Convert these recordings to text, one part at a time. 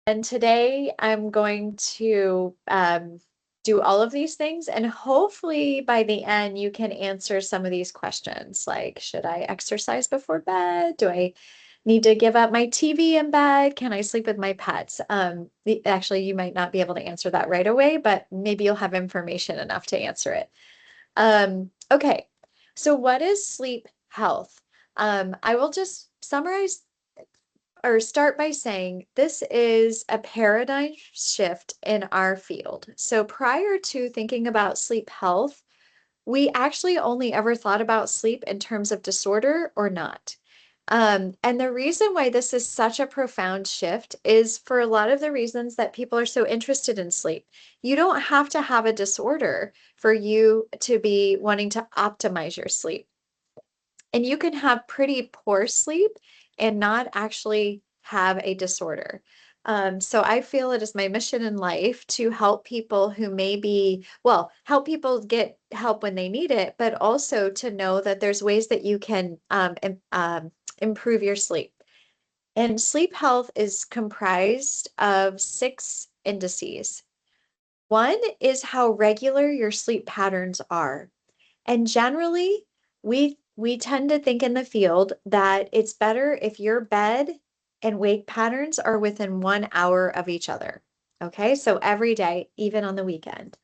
And today I'm going to do all of these things, and hopefully by the end you can answer some of these questions like, should I exercise before bed? Do I need to give up my TV in bed? Can I sleep with my pets? Actually, you might not be able to answer that right away, but maybe you'll have information enough to answer it. Okay, so what is sleep health? I will just summarize or start by saying this is a paradigm shift in our field. So prior to thinking about sleep health, we actually only ever thought about sleep in terms of disorder or not. And the reason why this is such a profound shift is for a lot of the reasons that people are so interested in sleep. You don't have to have a disorder for you to be wanting to optimize your sleep. And you can have pretty poor sleep and not actually have a disorder. So I feel it is my mission in life to help people who maybe, well, help people get help when they need it, but also to know that there's ways that you can improve your sleep. And sleep health is comprised of six indices. One is how regular your sleep patterns are. And generally, we tend to think in the field that it's better if your bed and wake patterns are within 1 hour of each other. Okay, so every day, even on the weekend.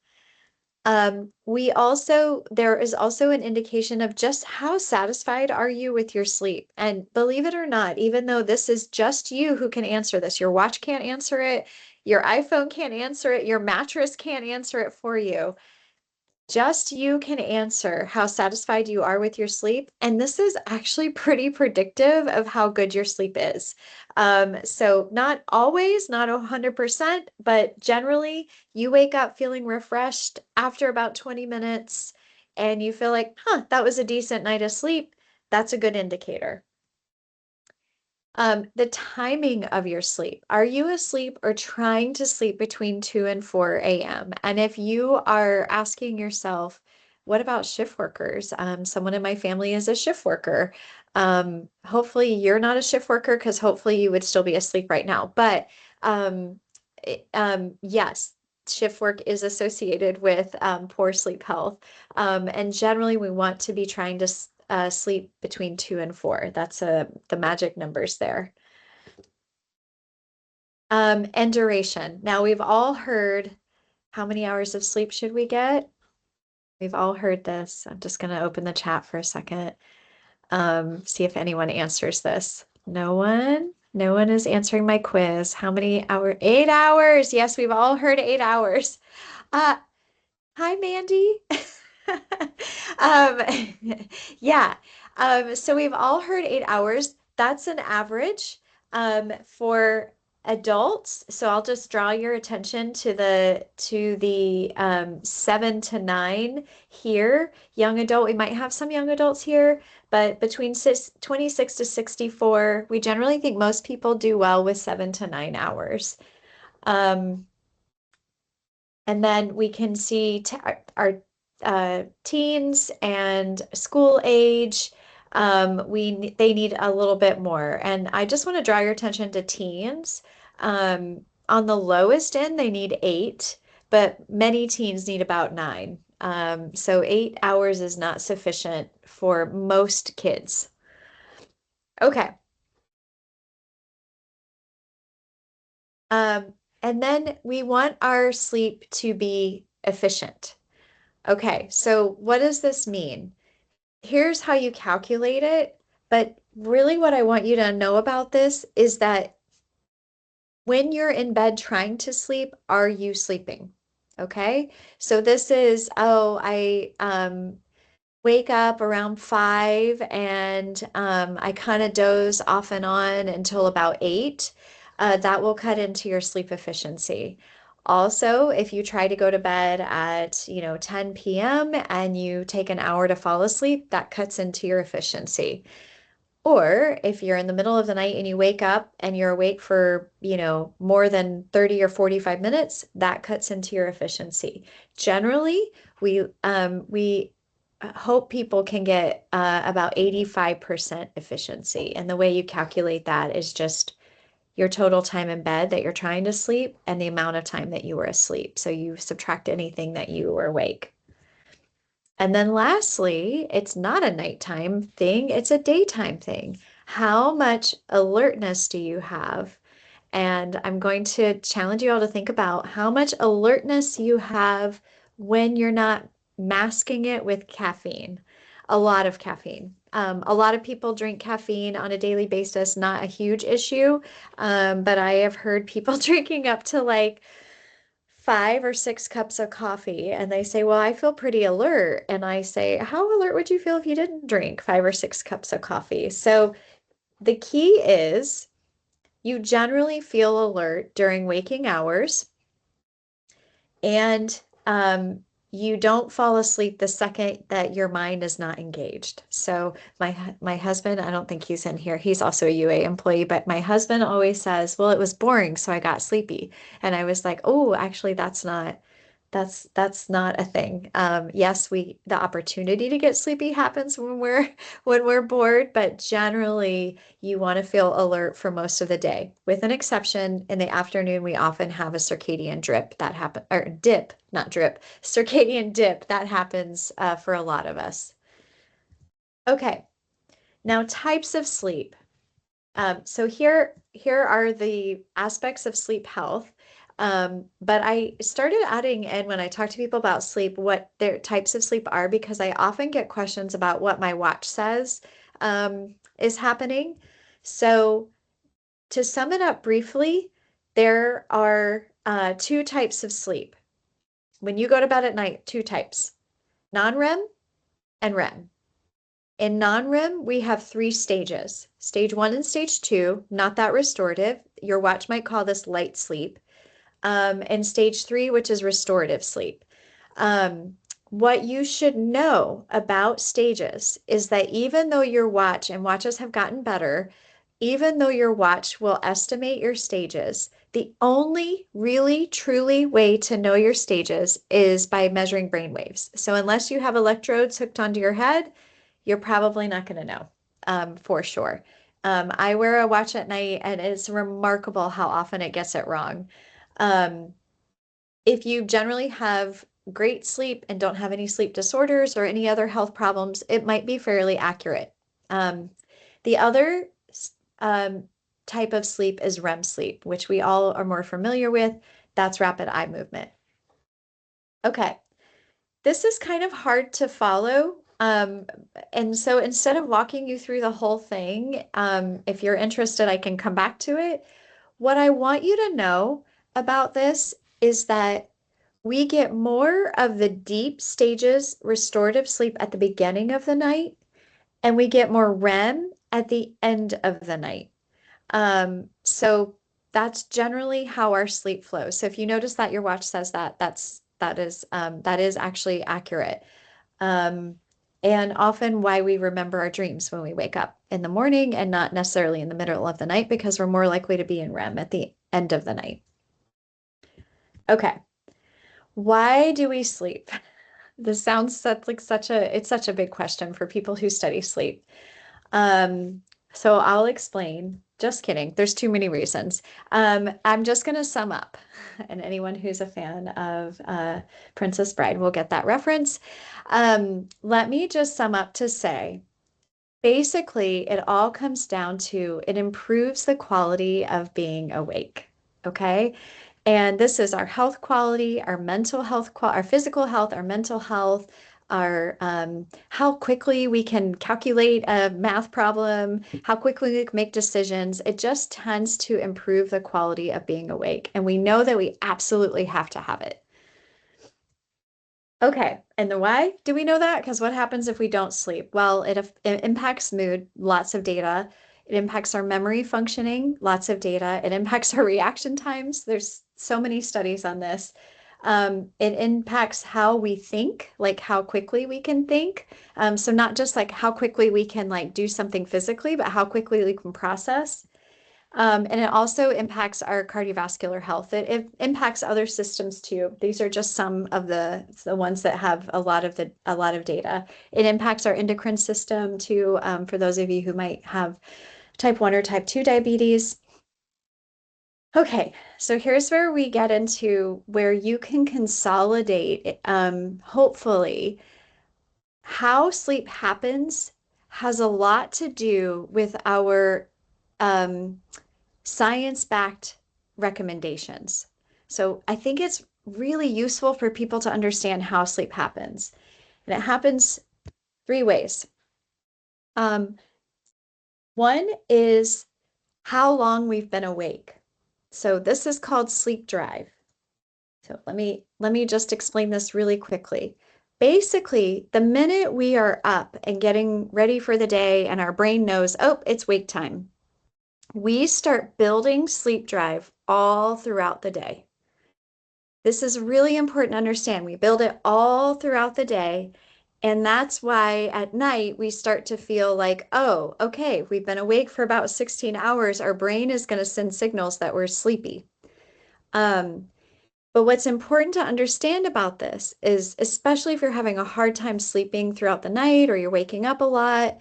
There is also an indication of just how satisfied are you with your sleep. And believe it or not, even though this is just you who can answer this, your watch can't answer it, your iPhone can't answer it, your mattress can't answer it for you. Just you can answer how satisfied you are with your sleep. And this is actually pretty predictive of how good your sleep is. So not always, not 100%, but generally you wake up feeling refreshed after about 20 minutes and you feel like, huh, that was a decent night of sleep. That's a good indicator. The timing of your sleep. Are you asleep or trying to sleep between 2 and 4 a.m.? And if you are asking yourself, what about shift workers? Someone in my family is a shift worker. Hopefully you're not a shift worker because hopefully you would still be asleep right now. But um, yes, shift work is associated with poor sleep health. And generally, we want to be trying to sleep between 2 and 4. That's the magic numbers there. And duration. Now, we've all heard how many hours of sleep should we get? We've all heard this. I'm just going to open the chat for a second. See if anyone answers this. No one? No one is answering my quiz. How many hours? 8 hours. Yes, we've all heard 8 hours. Uh, Hi, Mandy. Um, yeah. So we've all heard 8 hours. That's an average for adults. So I'll just draw your attention to the 7 to 9 here. Young adult, we might have some young adults here, but between 26 to 64, we generally think most people do well with 7 to 9 hours. Um, and then we can see our teens and school age. They need a little bit more. And I just want to draw your attention to teens. On the lowest end, they need 8, but many teens need about 9. So 8 hours is not sufficient for most kids. Okay. Um, and then we want our sleep to be efficient. Okay, so what does this mean? Here's how you calculate it, but really what I want you to know about this is that when you're in bed trying to sleep, are you sleeping? Okay, so this is, oh, I wake up around 5 and I kind of doze off and on until about 8. That will cut into your sleep efficiency. Also, if you try to go to bed at, 10 p.m. and you take an hour to fall asleep, that cuts into your efficiency. Or if you're in the middle of the night and you wake up and you're awake for, more than 30 or 45 minutes, that cuts into your efficiency. Generally, we hope people can get about 85% efficiency. And the way you calculate that is just your total time in bed that you're trying to sleep and the amount of time that you were asleep. So you subtract anything that you were awake. And then lastly, it's not a nighttime thing, it's a daytime thing. How much alertness do you have? And I'm going to challenge you all to think about how much alertness you have when you're not masking it with caffeine. A lot of caffeine. A lot of people drink caffeine on a daily basis, not a huge issue. But I have heard people drinking up to like 5 or 6 cups of coffee, and they say, well, I feel pretty alert. And I say, how alert would you feel if you didn't drink 5 or 6 cups of coffee? So the key is you generally feel alert during waking hours, and you don't fall asleep the second that your mind is not engaged. So my husband, I don't think he's in here. He's also a UA employee, but my husband always says, "Well, it was boring, so I got sleepy." And I was like, "Oh, actually, that's not a thing. Yes, the opportunity to get sleepy happens when we're bored, but generally you want to feel alert for most of the day. With an exception, in the afternoon we often have a circadian drip that happen or dip, not drip, circadian dip that happens for a lot of us. Okay, now types of sleep. So here are the aspects of sleep health. But I started adding in when I talk to people about sleep, what their types of sleep are, because I often get questions about what my watch says is happening. So to sum it up briefly, there are two types of sleep. When you go to bed at night, two types, non-REM and REM. In non-REM, we have three stages. Stage one and stage two, not that restorative. Your watch might call this light sleep. And stage three, which is restorative sleep. What you should know about stages is that even though your watch, and watches have gotten better, even though your watch will estimate your stages, the only really truly way to know your stages is by measuring brain waves. So unless you have electrodes hooked onto your head, you're probably not going to know for sure. I wear a watch at night, and it's remarkable how often it gets it wrong. Um, if you generally have great sleep and don't have any sleep disorders or any other health problems, it might be fairly accurate. Um, the other um, type of sleep is REM sleep, which we all are more familiar with. That's rapid eye movement. Okay, this is kind of hard to follow. And so instead of walking you through the whole thing, if you're interested, I can come back to it. What I want you to know about this is that we get more of the deep stages restorative sleep at the beginning of the night, and we get more REM at the end of the night. So that's generally how our sleep flows. So if you notice that your watch says that, that is actually accurate. Um, and often why we remember our dreams when we wake up in the morning and not necessarily in the middle of the night, because we're more likely to be in REM at the end of the night. Okay. Why do we sleep? This sounds it's such a big question for people who study sleep. Um, so I'll explain. Just kidding. There's too many reasons. I'm just going to sum up, and anyone who's a fan of Princess Bride will get that reference. Let me just sum up to say, basically, it all comes down to it improves the quality of being awake. Okay. And this is our health quality, our mental health, our physical health, our mental health, our how quickly we can calculate a math problem, how quickly we can make decisions. It just tends to improve the quality of being awake. And we know that we absolutely have to have it. Okay, and the why do we know that? Because what happens if we don't sleep? Well, it impacts mood, lots of data. It impacts our memory functioning, lots of data. It impacts our reaction times. There's so many studies on this. It impacts how we think, like how quickly we can think. So not just like how quickly we can like do something physically, but how quickly we can process. And it also impacts our cardiovascular health. It impacts other systems too. These are just some of the ones that have a lot of data. It impacts our endocrine system too. For those of you who might have type 1 or type 2 diabetes. Okay, so here's where we get into where you can consolidate, hopefully, how sleep happens has a lot to do with our um, science-backed recommendations. So I think it's really useful for people to understand how sleep happens. And it happens three ways. Um, One is how long we've been awake. So this is called sleep drive. So let me just explain this really quickly. Basically, the minute we are up and getting ready for the day and our brain knows, oh, it's wake time, we start building sleep drive all throughout the day. This is really important to understand. We build it all throughout the day. And that's why at night we start to feel like, oh, okay, we've been awake for about 16 hours. Our brain is going to send signals that we're sleepy. Um, but what's important to understand about this is, especially if you're having a hard time sleeping throughout the night or you're waking up a lot,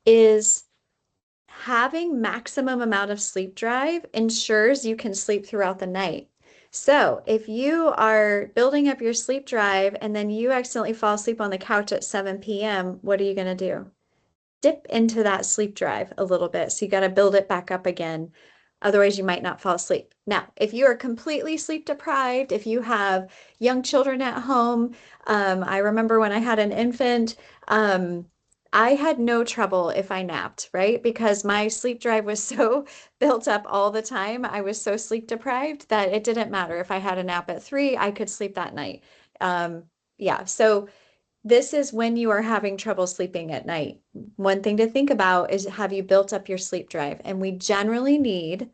is having maximum amount of sleep drive ensures you can sleep throughout the night. So if you are building up your sleep drive and then you accidentally fall asleep on the couch at 7 p.m., what are you going to do? Dip into that sleep drive a little bit. So you got to build it back up again. Otherwise, you might not fall asleep. Now, if you are completely sleep deprived, if you have young children at home, I remember when I had an infant, um, I had no trouble if I napped, right? Because my sleep drive was so built up all the time. I was so sleep deprived that it didn't matter. If I had a nap at 3, I could sleep that night. Um, yeah, so this is when you are having trouble sleeping at night. One thing to think about is, have you built up your sleep drive? And we generally need,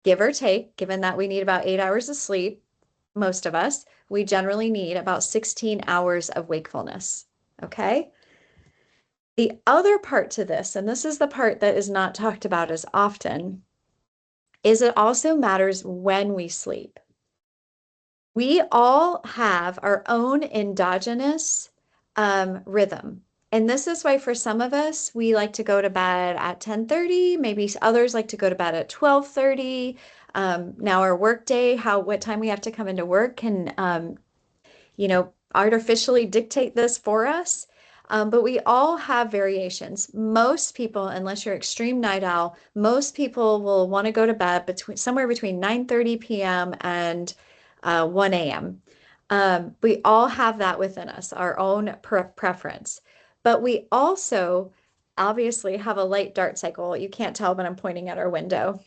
give or take, given that we need about 8 hours of sleep, most of us, we generally need about 16 hours of wakefulness. Okay. The other part to this, and this is the part that is not talked about as often, is it also matters when we sleep. We all have our own endogenous rhythm. And this is why for some of us, we like to go to bed at 10:30, maybe others like to go to bed at 12:30. Now our work day, what time we have to come into work can artificially dictate this for us. But we all have variations. Most people, unless you're extreme night owl, most people will want to go to bed somewhere between 9:30 p.m. and 1 a.m. We all have that within us, our own preference. But we also obviously have a light dark cycle. You can't tell, but I'm pointing at our window.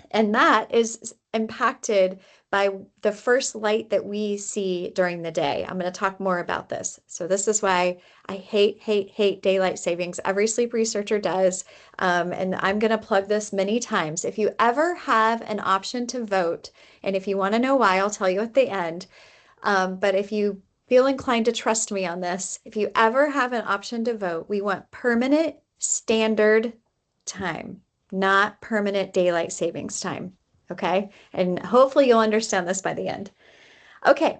And that is impacted by the first light that we see during the day. I'm going to talk more about this. So this is why I hate daylight savings. Every sleep researcher does. And I'm going to plug this many times. If you ever have an option to vote, and if you want to know why, I'll tell you at the end. But if you feel inclined to trust me on this, if you ever have an option to vote, we want permanent standard time, not permanent daylight savings time. Okay. And hopefully you'll understand this by the end. Okay.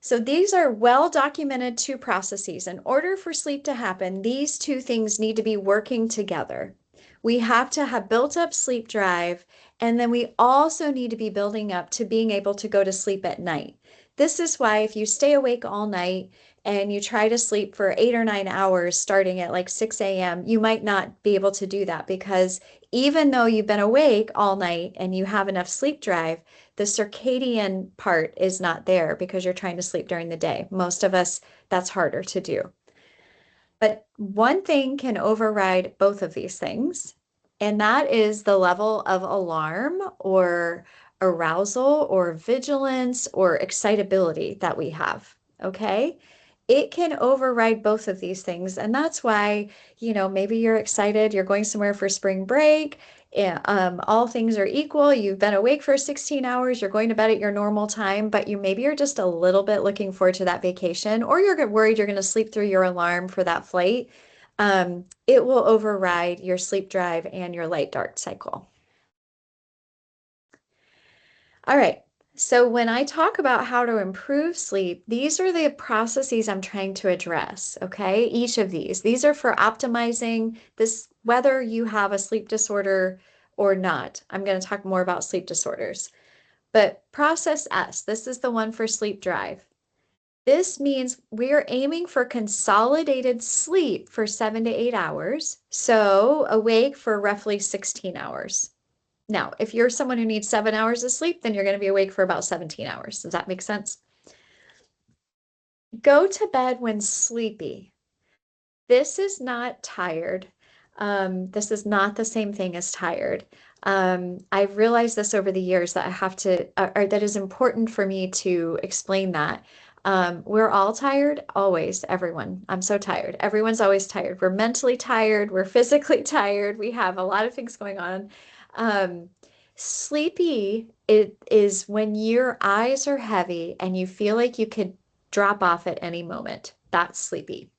So these are well documented two processes. In order for sleep to happen, these two things need to be working together. We have to have built up sleep drive, and then we also need to be building up to being able to go to sleep at night. This is why if you stay awake all night and you try to sleep for 8 or 9 hours starting at like 6 a.m., you might not be able to do that because even though you've been awake all night and you have enough sleep drive, the circadian part is not there because you're trying to sleep during the day. Most of us, that's harder to do. But one thing can override both of these things, and that is the level of alarm or arousal or vigilance or excitability that we have. Okay? It can override both of these things. And that's why, maybe you're excited, you're going somewhere for spring break. All things are equal. You've been awake for 16 hours. You're going to bed at your normal time, but maybe you're just a little bit looking forward to that vacation, or you're worried you're going to sleep through your alarm for that flight. It will override your sleep drive and your light dark cycle. All right. So when I talk about how to improve sleep, these are the processes I'm trying to address, okay? Each of these. These are for optimizing this, whether you have a sleep disorder or not. I'm going to talk more about sleep disorders. But process S, this is the one for sleep drive. This means we are aiming for consolidated sleep for 7 to 8 hours, so awake for roughly 16 hours. Now, if you're someone who needs 7 hours of sleep, then you're going to be awake for about 17 hours. Does that make sense? Go to bed when sleepy. This is not tired. This is not the same thing as tired. I've realized this over the years that I have to, or that is important for me to explain that. We're all tired, always, everyone. I'm so tired. Everyone's always tired. We're mentally tired. We're physically tired. We have a lot of things going on. Um, Sleepy it is when your eyes are heavy and you feel like you could drop off at any moment. That's sleepy.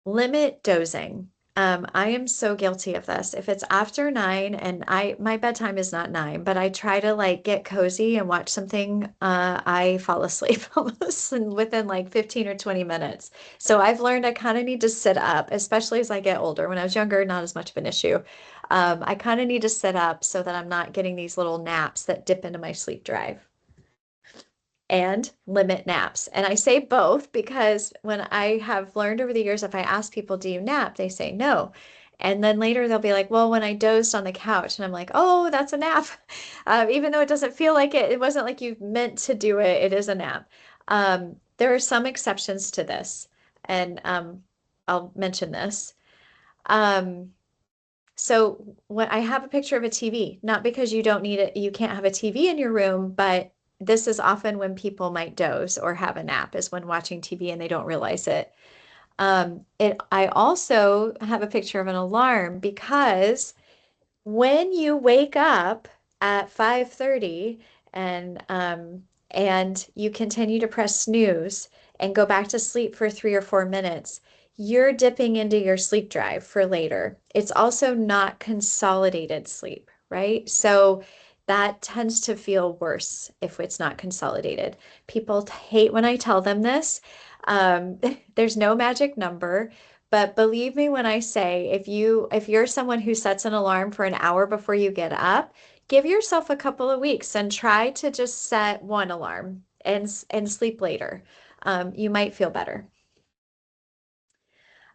Limit dozing. I am so guilty of this. If it's after 9 and my bedtime is not 9, but I try to like get cozy and watch something, I fall asleep almost within like 15 or 20 minutes. So I've learned I kind of need to sit up, especially as I get older. When I was younger, not as much of an issue. I kind of need to sit up so that I'm not getting these little naps that dip into my sleep drive and limit naps. And I say both because when I have learned over the years, if I ask people, do you nap? They say no. And then later they'll be like, well, when I dozed on the couch, and I'm like, oh, that's a nap. Even though it doesn't feel like it, it wasn't like you meant to do it. It is a nap. There are some exceptions to this, and I'll mention this. Um, so when I have a picture of a TV, not because you don't need it, you can't have a TV in your room, but this is often when people might doze or have a nap, is when watching TV and they don't realize it. I also have a picture of an alarm because when you wake up at 5:30 and you continue to press snooze and go back to sleep for 3 or 4 minutes, you're dipping into your sleep drive for later. It's also not consolidated sleep, right? So that tends to feel worse if it's not consolidated. People hate when I tell them this. Um, there's no magic number. But believe me when I say, if you're someone who sets an alarm for an hour before you get up, give yourself a couple of weeks and try to just set one alarm and sleep later. You might feel better.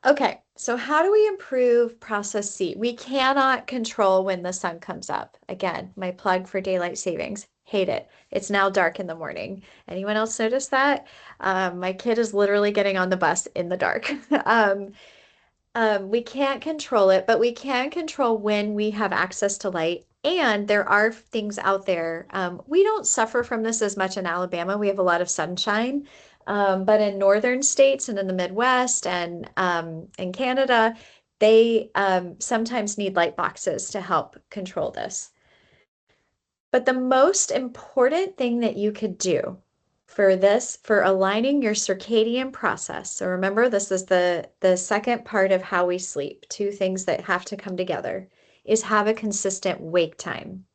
Okay, so how do we improve process C? We cannot control when the sun comes up. Again, my plug for daylight savings. Hate it. It's now dark in the morning. Anyone else notice that? My kid is literally getting on the bus in the dark. We can't control it, but we can control when we have access to light. And there are things out there. We don't suffer from this as much in Alabama. We have a lot of sunshine. But in northern states and in the Midwest and in Canada, they sometimes need light boxes to help control this. But the most important thing that you could do for this, for aligning your circadian process, so remember this is the second part of how we sleep, two things that have to come together, is have a consistent wake time.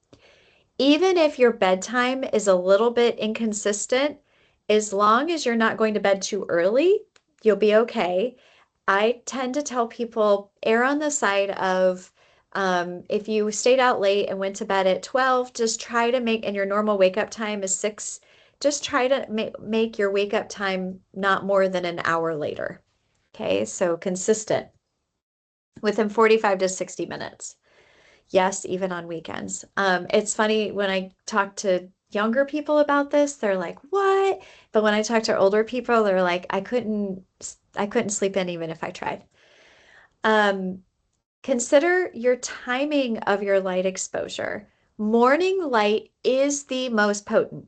Even if your bedtime is a little bit inconsistent, as long as you're not going to bed too early, you'll be okay. I tend to tell people err on the side of if you stayed out late and went to bed at 12, just try to make, and your normal wake up time is 6, just try to make your wake up time not more than an hour later. Okay, so consistent within 45 to 60 minutes. Yes, even on weekends. It's funny when I talk to younger people about this, they're like, "What?" But when I talk to older people, they're like, I couldn't sleep in even if I tried." Um, Consider your timing of your light exposure. Morning light is the most potent,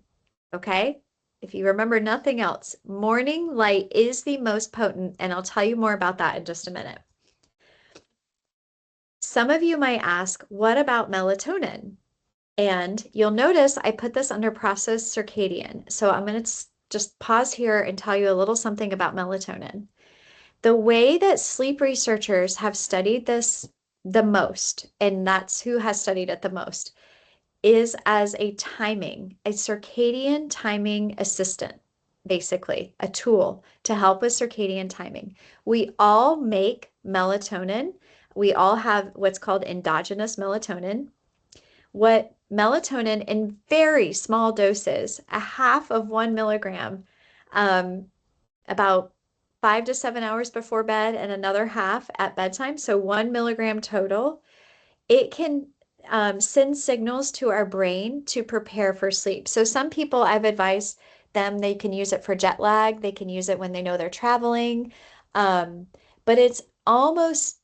okay? If you remember nothing else, morning light is the most potent, and I'll tell you more about that in just a minute. Some of you might ask, what about melatonin? And you'll notice I put this under process circadian. So I'm going to just pause here and tell you a little something about melatonin. The way that sleep researchers have studied this the most, and that's who has studied it the most, is as a circadian timing assistant, basically, a tool to help with circadian timing. We all make melatonin. we all have what's called endogenous melatonin. What melatonin in very small doses, a half of 1 milligram, um, about 5 to 7 hours before bed and another half at bedtime. So 1 milligram total. It can send signals to our brain to prepare for sleep. So some people I've advised them they can use it for jet lag. They can use it when they know they're traveling. Um, but it's almost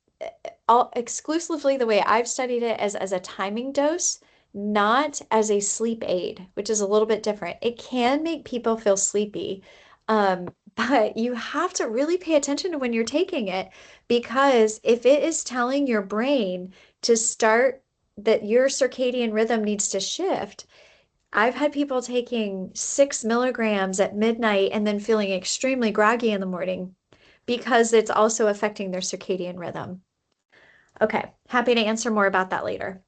all exclusively the way I've studied it as a timing dose, not as a sleep aid, which is a little bit different. It can make people feel sleepy, but you have to really pay attention to when you're taking it because if it is telling your brain to start that your circadian rhythm needs to shift. I've had people taking 6 milligrams at midnight and then feeling extremely groggy in the morning because it's also affecting their circadian rhythm. Okay, happy to answer more about that later.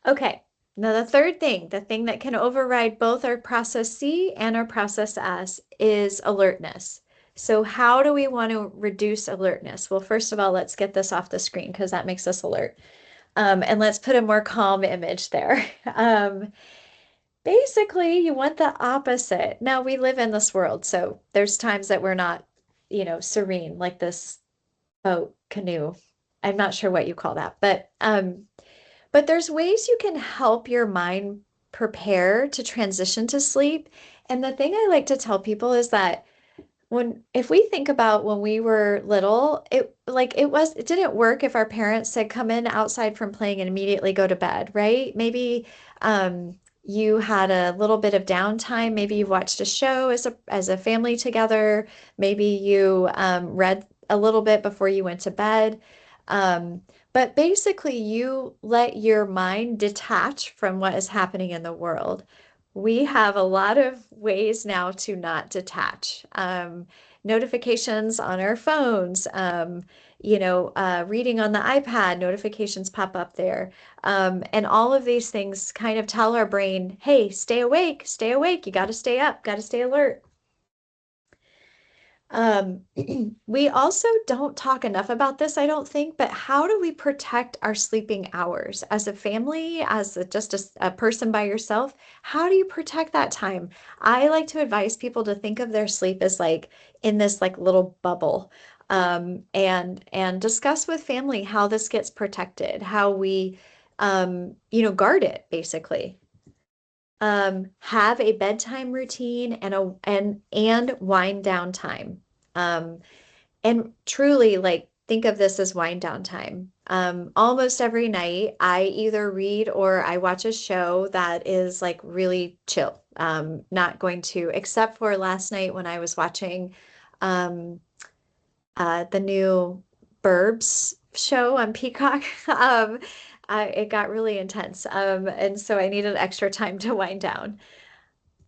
Okay, now the third thing, the thing that can override both our process C and our process S is alertness. So how do we want to reduce alertness? Well, first of all, let's get this off the screen because that makes us alert. And let's put a more calm image there. Basically, you want the opposite. Now, we live in this world, so there's times that we're not, serene, like this boat, canoe. I'm not sure what you call that, but there's ways you can help your mind prepare to transition to sleep. And the thing I like to tell people is that if we think about when we were little, it didn't work if our parents said come in outside from playing and immediately go to bed, right? Maybe you had a little bit of downtime. Maybe you watched a show as a family together. Maybe you read a little bit before you went to bed. Um, but basically, you let your mind detach from what is happening in the world. We have a lot of ways now to not detach. Notifications on our phones, reading on the iPad, notifications pop up there. And all of these things kind of tell our brain, hey, stay awake, stay awake. You got to stay up, got to stay alert. Um, we also don't talk enough about this, I don't think, but how do we protect our sleeping hours as a family, just a person by yourself? How do you protect that time? I like to advise people to think of their sleep as like in this like little bubble, and discuss with family how this gets protected, how we, guard it basically. Have a bedtime routine and wind down time. Um, and truly, like, think of this as wind down time. Almost every night, I either read or I watch a show that is like really chill. Not going to, except for last night when I was watching um, the new Burbs show on Peacock. It got really intense. And so I needed extra time to wind down.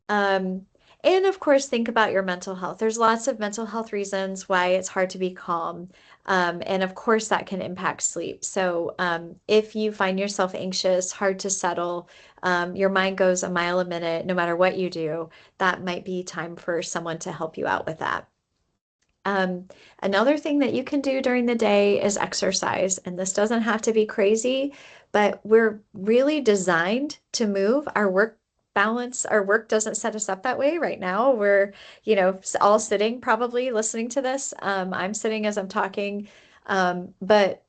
Um, and of course, think about your mental health. There's lots of mental health reasons why it's hard to be calm. And of course, that can impact sleep. So if you find yourself anxious, hard to settle, your mind goes a mile a minute, no matter what you do, that might be time for someone to help you out with that. Um, Another thing that you can do during the day is exercise, and this doesn't have to be crazy, but we're really designed to move. Our work balance, our work doesn't set us up that way right now. We're, all sitting probably listening to this. I'm sitting as I'm talking, but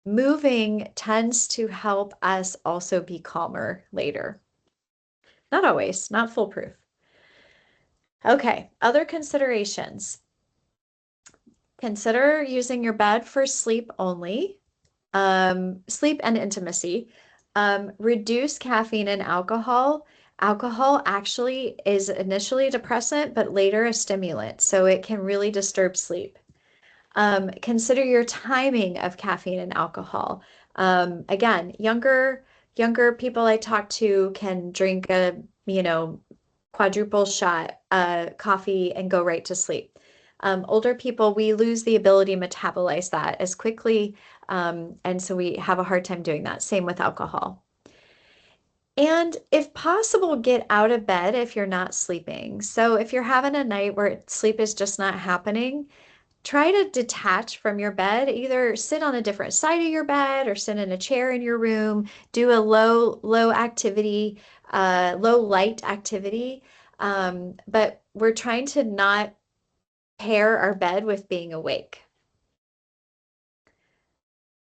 moving tends to help us also be calmer later. Not always, not foolproof. Okay, other considerations. Consider using your bed for sleep only, sleep and intimacy. Reduce caffeine and alcohol. Alcohol actually is initially a depressant, but later a stimulant, so it can really disturb sleep. Consider your timing of caffeine and alcohol. Again, younger people I talk to can drink a, quadruple shot coffee and go right to sleep. Older people, we lose the ability to metabolize that as quickly, and so we have a hard time doing that. Same with alcohol. And if possible, get out of bed if you're not sleeping. So if you're having a night where sleep is just not happening, try to detach from your bed. Either sit on a different side of your bed or sit in a chair in your room. Do a low activity, low light activity. But we're trying to not pair our bed with being awake.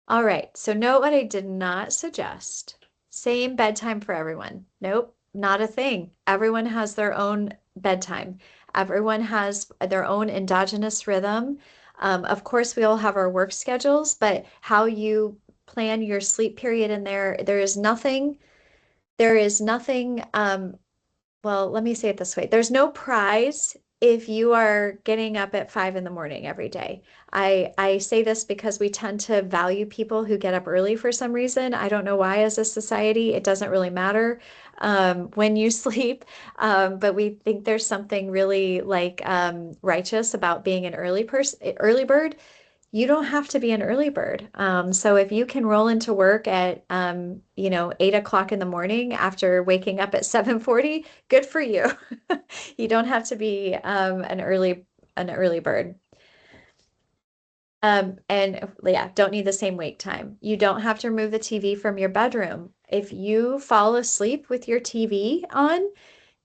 All right, so note what I did not suggest. Same bedtime for everyone. Nope, not a thing. Everyone has their own bedtime. Everyone has their own endogenous rhythm. Of course, we all have our work schedules, but how you plan your sleep period in there, there is nothing well, let me say it this way. There's no prize if you are getting up at 5 in the morning every day. I say this because we tend to value people who get up early for some reason. I don't know why as a society. It doesn't really matter when you sleep. But we think there's something really like righteous about being an early bird. You don't have to be an early bird. So if you can roll into work at 8 o'clock in the morning after waking up at 7:40, good for you. You don't have to be an early bird. And yeah, don't need the same wake time. You don't have to remove the TV from your bedroom. If you fall asleep with your TV on,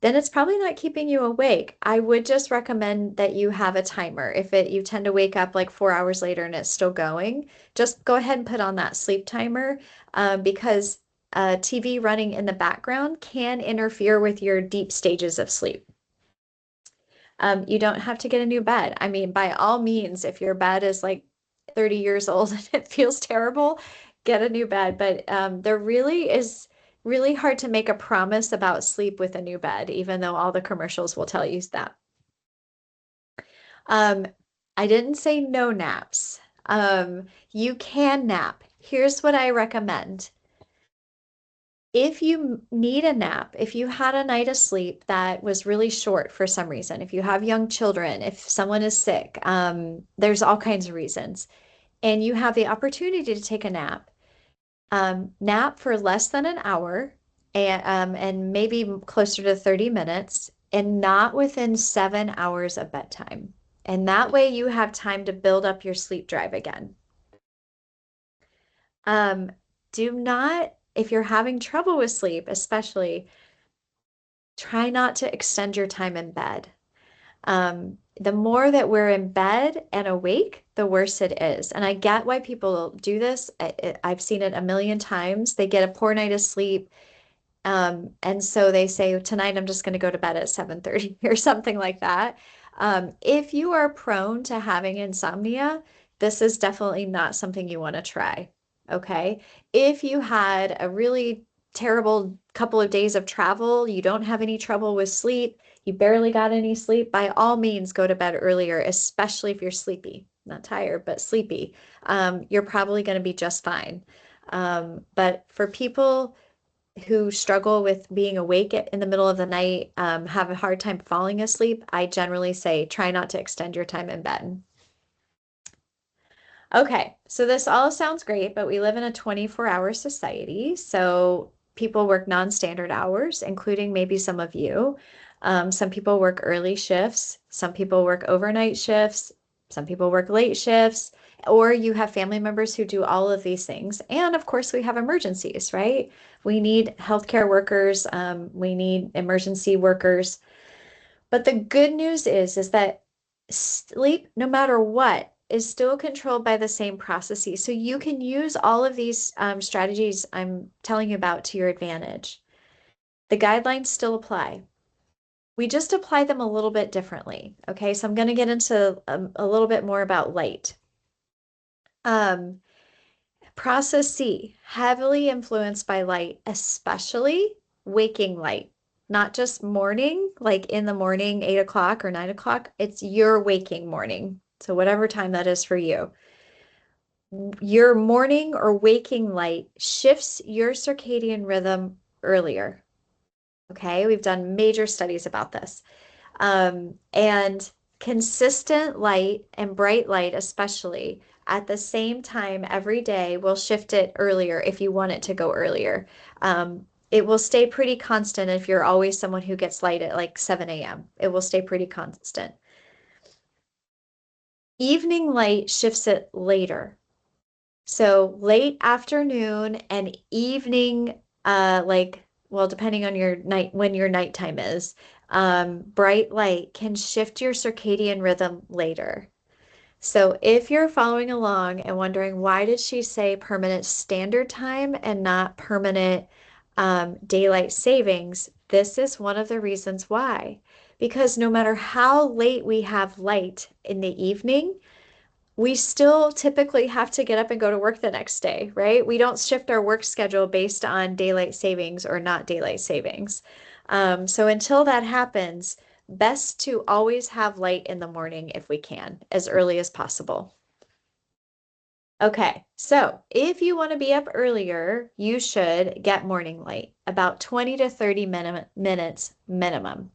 then it's probably not keeping you awake. I would just recommend that you have a timer. If you tend to wake up like 4 hours later and it's still going, just go ahead and put on that sleep timer because TV running in the background can interfere with your deep stages of sleep. You don't have to get a new bed. I mean, by all means, if your bed is like 30 years old and it feels terrible, get a new bed. But there really is really hard to make a promise about sleep with a new bed, even though all the commercials will tell you that. Um, I didn't say no naps. You can nap. Here's what I recommend. If you need a nap, if you had a night of sleep that was really short for some reason, if you have young children, if someone is sick, there's all kinds of reasons, and you have the opportunity to take a nap, nap for less than an hour and maybe closer to 30 minutes and not within 7 hours of bedtime. And that way you have time to build up your sleep drive again. Um, do not, if you're having trouble with sleep, especially, try not to extend your time in bed. The more that we're in bed and awake, the worse it is. And I get why people do this. I've seen it a million times. They get a poor night of sleep. And so they say, tonight I'm just going to go to bed at 7:30 or something like that. If you are prone to having insomnia, this is definitely not something you want to try. Okay. If you had a really terrible couple of days of travel, you don't have any trouble with sleep, you barely got any sleep, by all means go to bed earlier, especially if you're sleepy. Not tired, but sleepy. You're probably going to be just fine. But for people who struggle with being awake in the middle of the night, have a hard time falling asleep, I generally say try not to extend your time in bed. Okay, so this all sounds great, but we live in a 24-hour society, so people work non-standard hours, including maybe some of you. Some people work early shifts, some people work overnight shifts, some people work late shifts, or you have family members who do all of these things. And of course, we have emergencies, right? We need healthcare workers, we need emergency workers. But the good news is that sleep, no matter what, is still controlled by the same processes. So you can use all of these strategies I'm telling you about to your advantage. The guidelines still apply. We just apply them a little bit differently. Okay, so I'm going to get into a little bit more about light. Um, Process C, heavily influenced by light, especially waking light, not just morning, like in the morning, 8 o'clock or 9 o'clock. It's your waking morning. So whatever time that is for you. Your morning or waking light shifts your circadian rhythm earlier. Okay, we've done major studies about this. And consistent light and bright light, especially at the same time every day, will shift it earlier if you want it to go earlier. It will stay pretty constant if you're always someone who gets light at like 7 a.m. It will stay pretty constant. Evening light shifts it later. So late afternoon and evening, well, depending on your night, when your nighttime is, bright light can shift your circadian rhythm later. So if you're following along and wondering why did she say permanent standard time and not permanent daylight savings, this is one of the reasons why. Because no matter how late we have light in the evening, we still typically have to get up and go to work the next day, right? We don't shift our work schedule based on daylight savings or not daylight savings. So until that happens, best to always have light in the morning if we can, as early as possible. Okay, so if you want to be up earlier, you should get morning light, about 20 to 30 minutes minimum.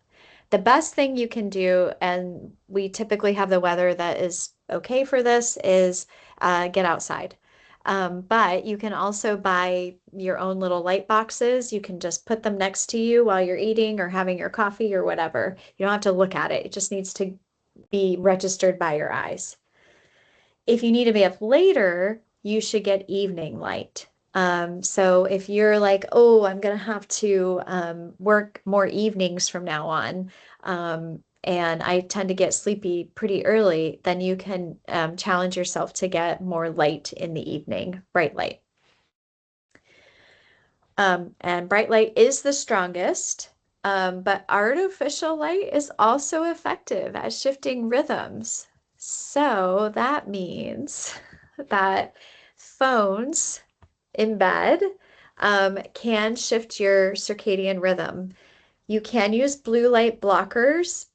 The best thing you can do, and we typically have the weather that is okay for this, is get outside. But you can also buy your own little light boxes. You can just put them next to you while you're eating or having your coffee or whatever. You don't have to look at it. It just needs to be registered by your eyes. If you need to be up later, you should get evening light. So if you're like, oh, I'm gonna have to work more evenings from now on, and I tend to get sleepy pretty early, then you can challenge yourself to get more light in the evening, bright light. And bright light is the strongest, but artificial light is also effective at shifting rhythms. So that means that phones in bed can shift your circadian rhythm. You can use blue light blockers.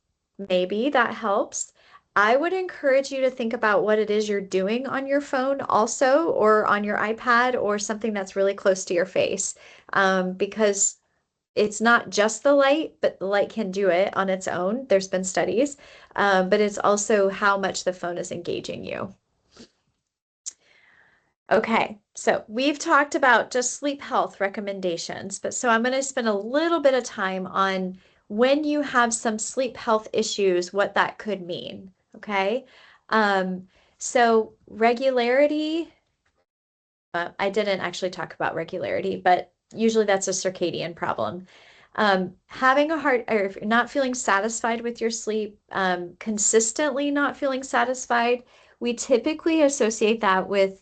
Maybe that helps. I would encourage you to think about what it is you're doing on your phone also, or on your iPad, or something that's really close to your face, because it's not just the light, but the light can do it on its own. There's been studies, but it's also how much the phone is engaging you. Okay, so we've talked about just sleep health recommendations, but so I'm going to spend a little bit of time on when you have some sleep health issues, what that could mean. Okay, um, so regularity, I didn't actually talk about regularity, but usually that's a circadian problem. Having a hard, or if you're not feeling satisfied with your sleep, consistently not feeling satisfied, we typically associate that with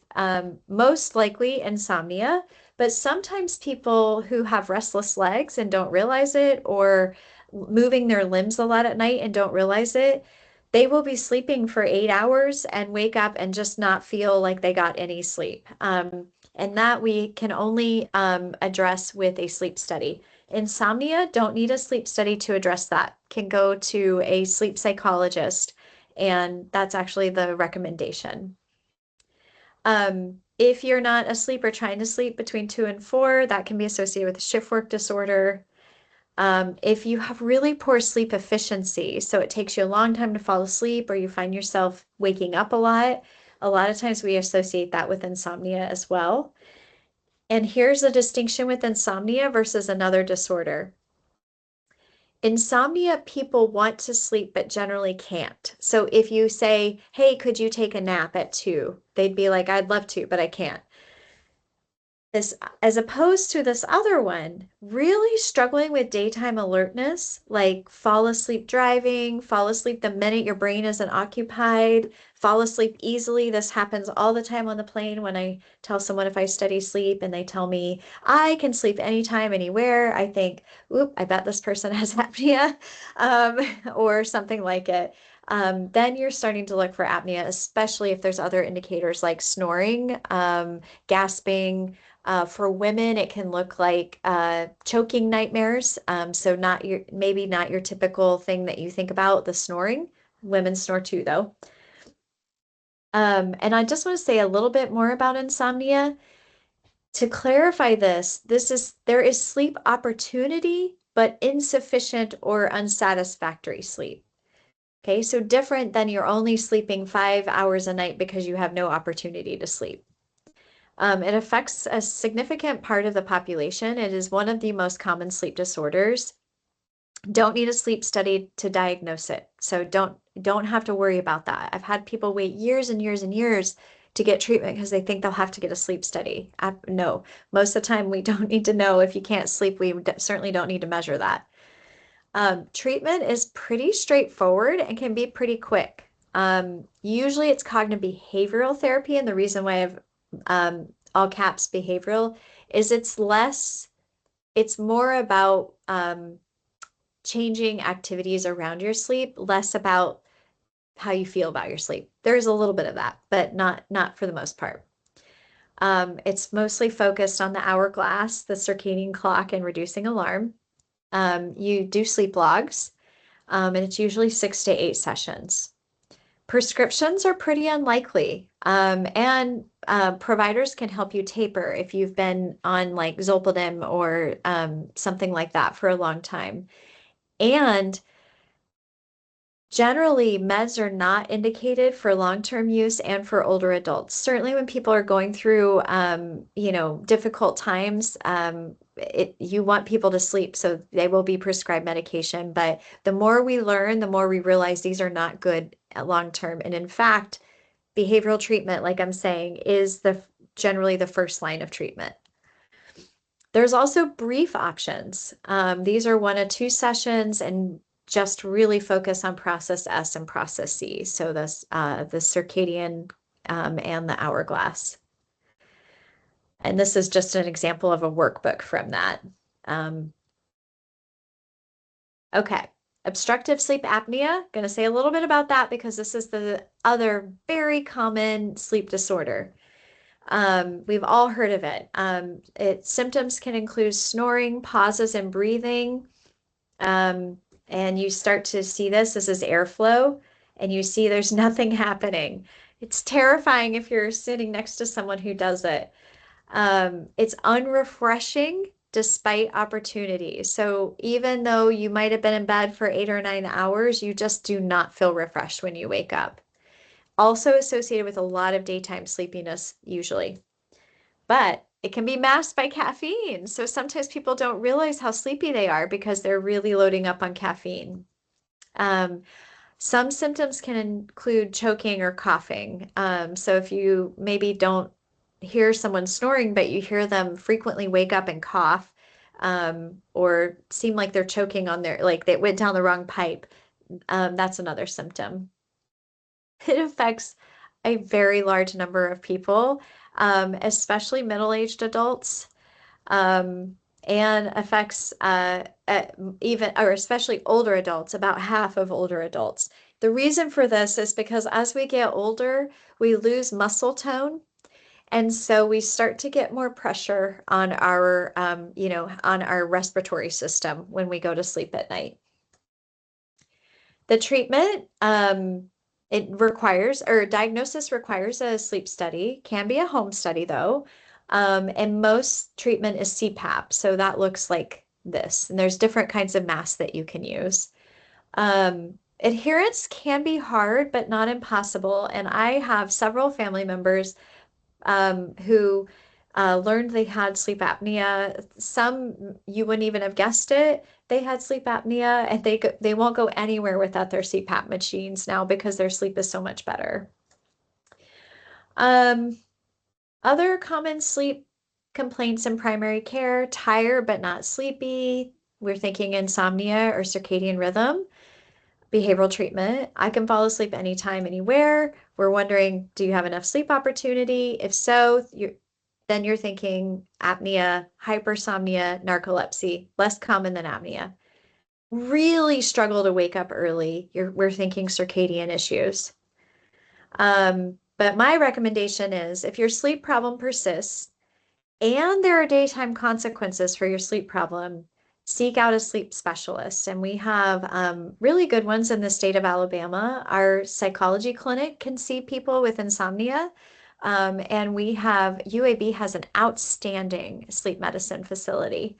most likely insomnia, but sometimes people who have restless legs and don't realize it, or moving their limbs a lot at night and don't realize it, they will be sleeping for 8 hours and wake up and just not feel like they got any sleep. And that we can only address with a sleep study. Insomnia, don't need a sleep study to address that. Can go to a sleep psychologist, and that's actually the recommendation. If you're not asleep or trying to sleep between 2 and 4, that can be associated with a shift work disorder. If you have really poor sleep efficiency, so it takes you a long time to fall asleep, or you find yourself waking up a lot of times we associate that with insomnia as well. And here's a distinction with insomnia versus another disorder. Insomnia, people want to sleep but generally can't. So if you say, hey, could you take a nap at 2? They'd be like, I'd love to, but I can't. This, as opposed to this other one, really struggling with daytime alertness, like fall asleep driving, fall asleep the minute your brain isn't occupied, fall asleep easily. This happens all the time on the plane when I tell someone if I study sleep and they tell me I can sleep anytime, anywhere. I think, oop, I bet this person has apnea, um, or something like it. Then you're starting to look for apnea, especially if there's other indicators like snoring, gasping. For women, it can look like choking nightmares. So not your, maybe not your typical thing that you think about, the snoring. Women snore too, though. And I just want to say a little bit more about insomnia. To clarify this, there is sleep opportunity, but insufficient or unsatisfactory sleep. Okay, so different than you're only sleeping 5 hours a night because you have no opportunity to sleep. It affects a significant part of the population. It is one of the most common sleep disorders. Don't need a sleep study to diagnose it. So don't have to worry about that. I've had people wait years and years and years to get treatment because they think they'll have to get a sleep study. No, most of the time we don't need to know if you can't sleep. We certainly don't need to measure that. Treatment is pretty straightforward and can be pretty quick. Usually it's cognitive behavioral therapy, and the reason why I've all caps behavioral is it's more about changing activities around your sleep, less about how you feel about your sleep. There's a little bit of that, but not for the most part. It's mostly focused on the hourglass, the circadian clock, and reducing alarm. You do sleep logs, and it's usually 6 to 8 sessions. Prescriptions are pretty unlikely, and providers can help you taper if you've been on like Zolpidem or something like that for a long time. And generally, meds are not indicated for long-term use and for older adults. Certainly, when people are going through, difficult times, you want people to sleep, so they will be prescribed medication. But the more we learn, the more we realize these are not good at long-term. And in fact, behavioral treatment, like I'm saying, is generally the first line of treatment. There's also brief options. These are 1 to 2 sessions and just really focus on process S and process C. So the circadian and the hourglass. And this is just an example of a workbook from that. Okay, obstructive sleep apnea. Going to say a little bit about that because this is the other very common sleep disorder. We've all heard of it. Symptoms can include snoring, pauses in breathing. And you start to see this is airflow, and you see there's nothing happening. It's terrifying if you're sitting next to someone who does it. It's unrefreshing despite opportunity. So even though you might have been in bed for 8 or 9 hours, you just do not feel refreshed when you wake up. Also associated with a lot of daytime sleepiness, usually. But it can be masked by caffeine. So sometimes people don't realize how sleepy they are because they're really loading up on caffeine. Some symptoms can include choking or coughing. So if you maybe don't hear someone snoring, but you hear them frequently wake up and cough, or seem like they're choking on like they went down the wrong pipe, that's another symptom. It affects a very large number of people, especially middle-aged adults, and affects even or especially older adults, about half of older adults. The reason for this is because as we get older, we lose muscle tone. And so we start to get more pressure on on our respiratory system when we go to sleep at night. The treatment, it requires, or diagnosis requires a sleep study, can be a home study though. And most treatment is CPAP. So that looks like this. And there's different kinds of masks that you can use. Adherence can be hard, but not impossible. And I have several family members who learned they had sleep apnea. Some you wouldn't even have guessed it. They had sleep apnea, and they won't go anywhere without their CPAP machines now because their sleep is so much better. Other common sleep complaints in primary care: tired but not sleepy. We're thinking insomnia or circadian rhythm. Behavioral treatment: I can fall asleep anytime, anywhere. We're wondering, do you have enough sleep opportunity? If so, then you're thinking apnea, hypersomnia, narcolepsy, less common than apnea. Really struggle to wake up early, we're thinking circadian issues. But my recommendation is if your sleep problem persists and there are daytime consequences for your sleep problem, seek out a sleep specialist. And we have really good ones in the state of Alabama. Our psychology clinic can see people with insomnia. And UAB has an outstanding sleep medicine facility.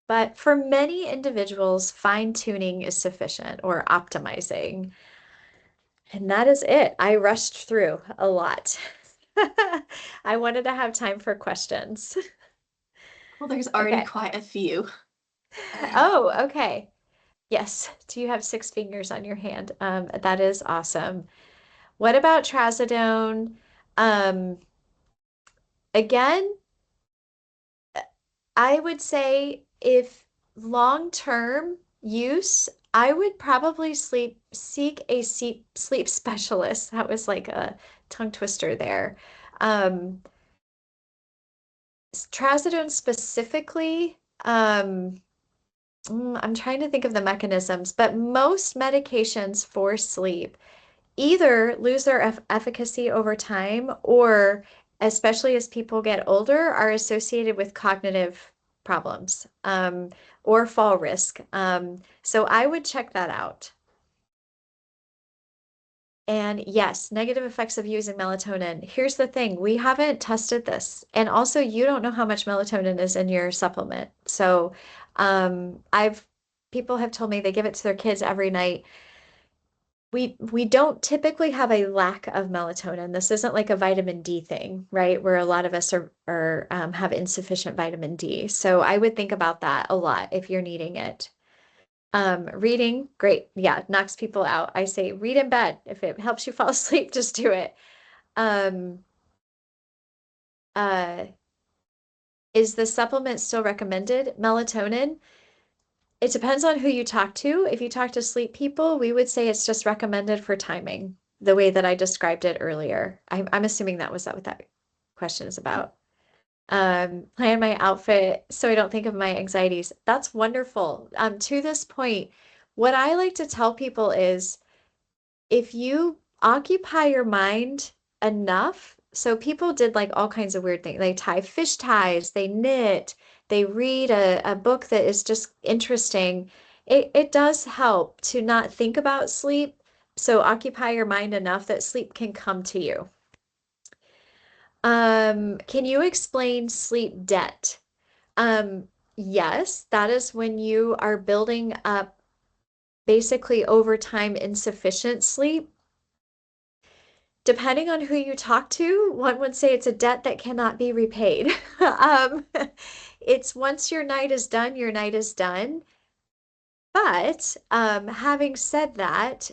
But for many individuals, fine-tuning is sufficient, or optimizing. And that is it. I rushed through a lot. I wanted to have time for questions. Well, there's already Okay. quite a few. Oh, okay. Yes. Do you have six fingers on your hand? That is awesome. What about trazodone? Um, again, I would say if long-term use, I would probably seek a sleep specialist. That was like a tongue twister there. Um, Trazodone specifically, I'm trying to think of the mechanisms, but most medications for sleep either lose their efficacy over time or, especially as people get older, are associated with cognitive problems or fall risk. So I would check that out. And yes, negative effects of using melatonin. Here's the thing, we haven't tested this. And also, you don't know how much melatonin is in your supplement. So, I've people have told me they give it to their kids every night. We don't typically have a lack of melatonin. This isn't like a vitamin D thing, right? Where a lot of us are have insufficient vitamin D. So I would think about that a lot if you're needing it. Reading, great. Yeah, knocks people out. I say read in bed. If it helps you fall asleep, just do it. Um, uh, is the supplement still recommended? Melatonin? It depends on who you talk to. If you talk to sleep people, we would say it's just recommended for timing, the way that I described it earlier. I'm assuming that was that what that question is about. Plan my outfit so I don't think of my anxieties. That's wonderful. To this point, what I like to tell people is if you occupy your mind enough, so people did like all kinds of weird things. They tie fish ties, they knit, they read a book that is just interesting. It does help to not think about sleep. So occupy your mind enough that sleep can come to you. Can you explain sleep debt? Yes, that is when you are building up basically over time insufficient sleep. Depending on who you talk to, one would say it's a debt that cannot be repaid. Um, it's once your night is done, your night is done. But having said that,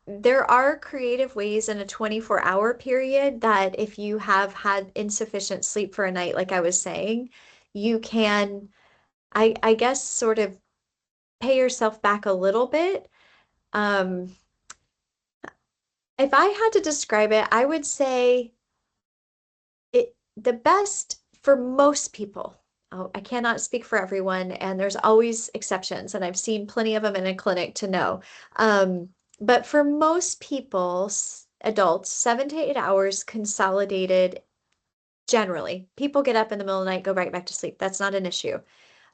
there are creative ways in a 24-hour period that if you have had insufficient sleep for a night, like I was saying, you can, I guess, sort of pay yourself back a little bit. Um, if I had to describe it, I would say the best for most people. Oh, I cannot speak for everyone, and there's always exceptions, and I've seen plenty of them in a clinic to know. But for most people, adults, 7 to 8 hours consolidated generally. People get up in the middle of the night, go right back to sleep. That's not an issue.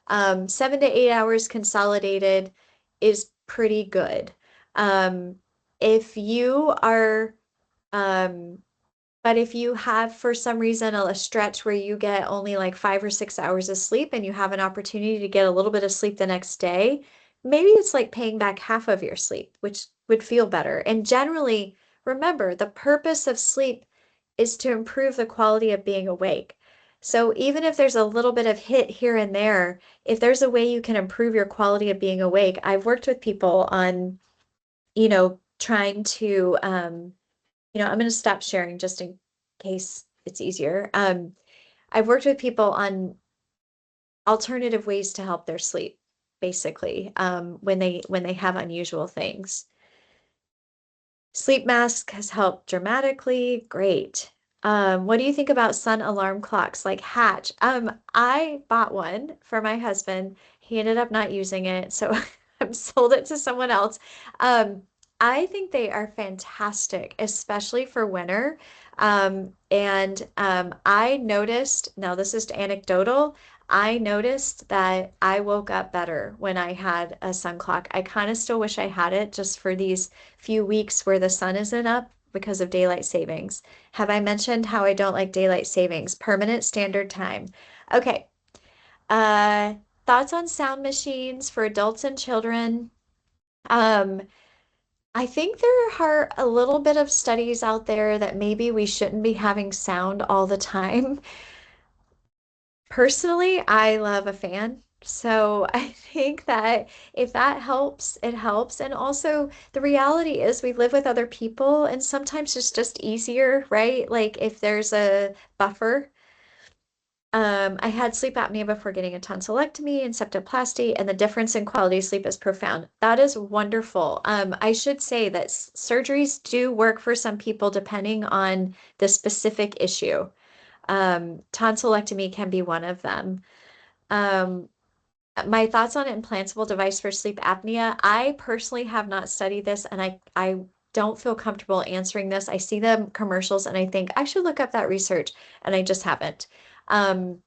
7 to 8 hours consolidated is pretty good. If you are um, but if you have, for some reason, a stretch where you get only like 5 or 6 hours of sleep and you have an opportunity to get a little bit of sleep the next day, maybe it's like paying back half of your sleep, which would feel better. And generally, remember, the purpose of sleep is to improve the quality of being awake. So even if there's a little bit of hit here and there, if there's a way you can improve your quality of being awake, I've worked with people on, trying to, I'm going to stop sharing just in case it's easier. I've worked with people on alternative ways to help their sleep, basically, when they have unusual things. Sleep mask has helped dramatically. Great. What do you think about sun alarm clocks like Hatch? I bought one for my husband. He ended up not using it, so I've sold it to someone else. Um, I think they are fantastic, especially for winter. And I noticed, now this is anecdotal, I noticed that I woke up better when I had a sun clock. I kind of still wish I had it just for these few weeks where the sun isn't up because of daylight savings. Have I mentioned how I don't like daylight savings? Permanent standard time. Okay. Uh, Thoughts on sound machines for adults and children? Um, I think there are a little bit of studies out there that maybe we shouldn't be having sound all the time. Personally, I love a fan. So I think that if that helps, it helps. And also, the reality is we live with other people, and sometimes it's just easier, right? Like if there's a buffer. I had sleep apnea before getting a tonsillectomy and septoplasty, and the difference in quality of sleep is profound. That is wonderful. I should say that surgeries do work for some people depending on the specific issue. Tonsillectomy can be one of them. Um, my thoughts on implantable device for sleep apnea. I personally have not studied this, and I don't feel comfortable answering this. I see the commercials and I think I should look up that research, and I just haven't. Um,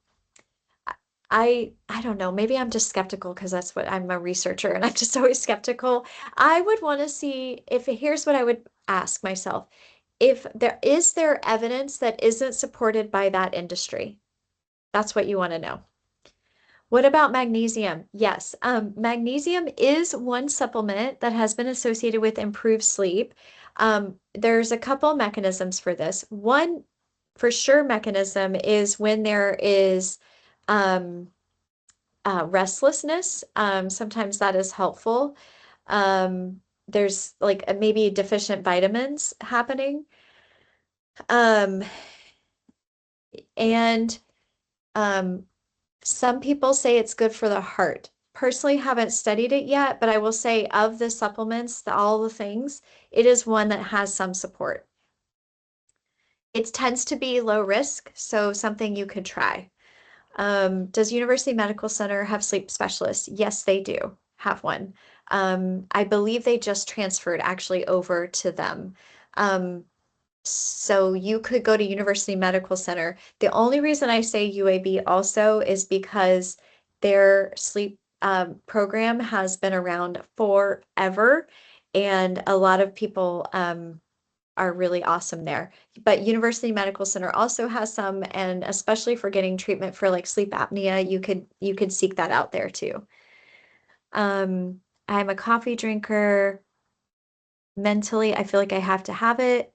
I don't know. Maybe I'm just skeptical because that's what I'm a researcher and I'm just always skeptical. I would want to see if here's what I would ask myself. If there evidence that isn't supported by that industry? That's what you want to know. What about magnesium? Yes, magnesium is one supplement that has been associated with improved sleep. There's a couple mechanisms for this. One for sure mechanism is when there is um, restlessness. Sometimes that is helpful. There's like maybe deficient vitamins happening. Um, and um, some people say it's good for the heart. Personally, haven't studied it yet, but I will say of the supplements, all the things, it is one that has some support. It tends to be low risk, so something you could try. Does University Medical Center have sleep specialists? Yes, they do have one. I believe they just transferred actually over to them. Um, so you could go to University Medical Center. The only reason I say UAB also is because their sleep program has been around forever, and a lot of people are really awesome there. But University Medical Center also has some, and especially for getting treatment for like sleep apnea, you could seek that out there too. I'm a coffee drinker. Mentally, I feel like I have to have it.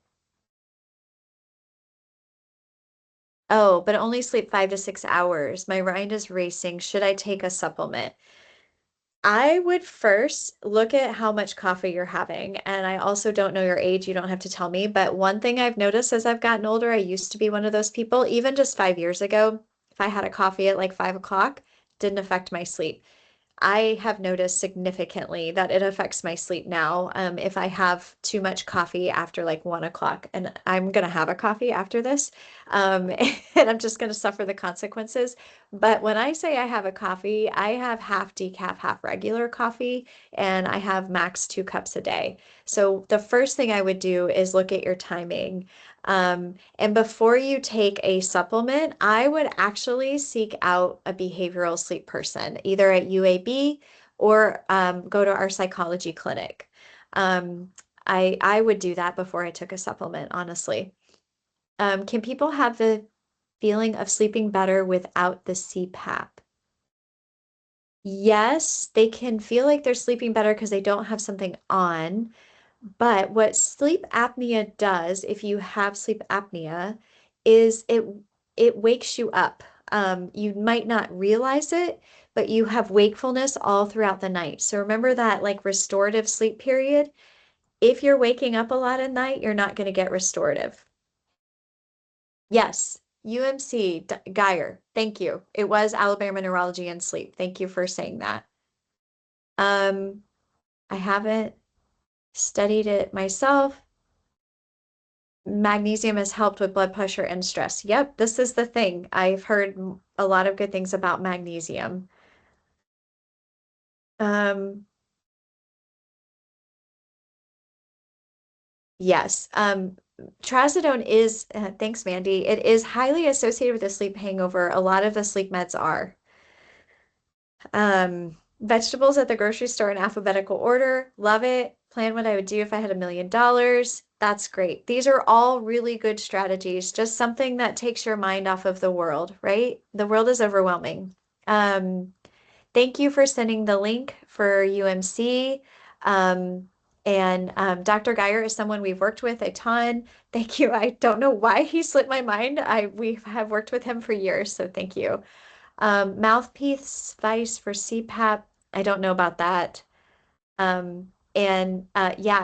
Oh, but only sleep 5 to 6 hours. My mind is racing. Should I take a supplement? I would first look at how much coffee you're having. And I also don't know your age. You don't have to tell me. But one thing I've noticed as I've gotten older, I used to be one of those people, even just 5 years ago, if I had a coffee at like 5 o'clock, didn't affect my sleep. I have noticed significantly that it affects my sleep now. If I have too much coffee after like 1 o'clock, and I'm gonna have a coffee after this, and I'm just gonna suffer the consequences. But when I say I have a coffee, I have half decaf, half regular coffee, and I have max 2 cups a day. So the first thing I would do is look at your timing. And before you take a supplement, I would actually seek out a behavioral sleep person, either at UAB or go to our psychology clinic. Um, I would do that before I took a supplement, honestly. Can people have the feeling of sleeping better without the CPAP? Yes, they can feel like they're sleeping better because they don't have something on. But what sleep apnea does, if you have sleep apnea, is it wakes you up. You might not realize it, but you have wakefulness all throughout the night. So remember that like restorative sleep period. If you're waking up a lot at night, you're not going to get restorative. Yes, UMC, Geyer. Thank you. It was Alabama Neurology and Sleep. Thank you for saying that. Um, I haven't studied it myself. Magnesium has helped with blood pressure and stress. Yep, this is the thing. I've heard a lot of good things about magnesium. Um, yes. Trazodone is, thanks, Mandy. It is highly associated with a sleep hangover. A lot of the sleep meds are. Vegetables at the grocery store in alphabetical order. Love it. Plan what I would do if I had $1 million. That's great. These are all really good strategies. Just something that takes your mind off of the world, right? The world is overwhelming. Um, Thank you for sending the link for UMC. Um, and Dr. Geyer is someone we've worked with a ton. Thank you. I don't know why he slipped my mind. We have worked with him for years, so thank you. Mouthpiece device for CPAP. I don't know about that. And yeah,